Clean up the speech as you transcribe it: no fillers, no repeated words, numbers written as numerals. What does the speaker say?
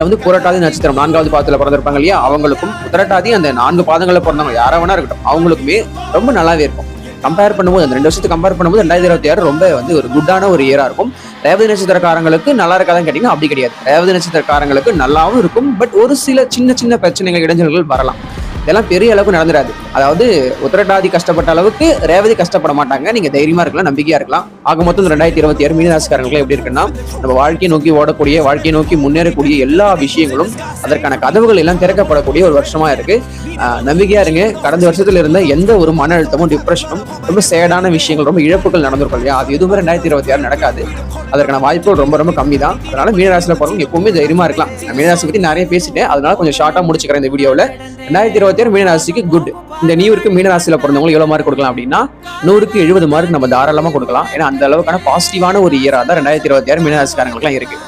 புரட்டாதி நட்சத்திரம் 4வது பாதத்துல பிறந்திருப்பாங்க இல்லையா, அவங்களுக்கும் உத்திரட்டாதி அந்த 4 பாதங்கள்ல பிறந்தவங்க யாரா வேணா இருக்கட்டும், அவங்களுக்குமே ரொம்ப நல்லாவே இருக்கும். கம்பேர் பண்ணும்போது அந்த 2 வருஷத்துக்கு கம்பேர் பண்ணும்போது 2026 ரொம்ப ஒரு குட்டான ஒரு இயரா இருக்கும். ரேவதி நட்சத்திரக்காரங்களுக்கு நல்லா இருக்காதான்னு கேட்டீங்கன்னா அப்படி கிடையாது. ரேவதி நட்சத்திரக்காரங்களுக்கு நல்லாவும் இருக்கும். பட் ஒரு சில சின்ன சின்ன பிரச்சனைகள், இடைஞ்சல்கள் வரலாம். இதெல்லாம் பெரிய அளவுக்கு நடந்துடாது. அதாவது உத்திரட்டாதி கஷ்டப்பட்ட அளவுக்கு ரேவதி கஷ்டப்பட மாட்டாங்க. நீங்க தைரியமா இருக்கலாம், நம்பிக்கையா இருக்கலாம். ஆக மொத்தம் 2026 மீனராசிக்காரங்களுக்கு எப்படி இருக்குன்னா, நம்ம வாழ்க்கையை நோக்கி ஓடக்கூடிய, வாழ்க்கையை நோக்கி முன்னேறக்கூடிய எல்லா விஷயங்களும் அதற்கான கதவுகள் எல்லாம் திறக்கப்படக்கூடிய ஒரு வருஷமா இருக்கு. நம்பிக்கையா இருங்க. கடந்த வருஷத்துல இருந்த எந்த ஒரு மன அழுத்தமும், டிப்ரெஷனும், ரொம்ப சேடான விஷயங்கள், ரொம்ப இழப்புகள் நடந்திருக்கும் இல்லையா, அது எதுவுமே 2026 நடக்காது. அதற்கான வாய்ப்புகள் ரொம்ப ரொம்ப கம்மி தான். அதனால மீனராசியில போறவங்க எப்பவுமே தைரியமா இருக்கலாம். நான் மீனராசி பத்தி நிறைய பேசிட்டேன், அதனால கொஞ்சம் ஷார்ட்டா முடிச்சுக்கிறேன் இந்த வீடியோல. 2026 மீனராசிக்கு குட். இந்த நியூருக்கு மீனராசியில பிறந்தவங்களுக்கு எவ்வளவு மார்க் கொடுக்கலாம் அப்படின்னா 100க்கு 70 மார்க் நம்ம தாராளமா கொடுக்கலாம். ஏன்னா அந்த அளவுக்கான பாசிட்டிவான ஒரு இயரா தான் 2026 மீனராசிக்காரங்களுக்கு இருக்கு.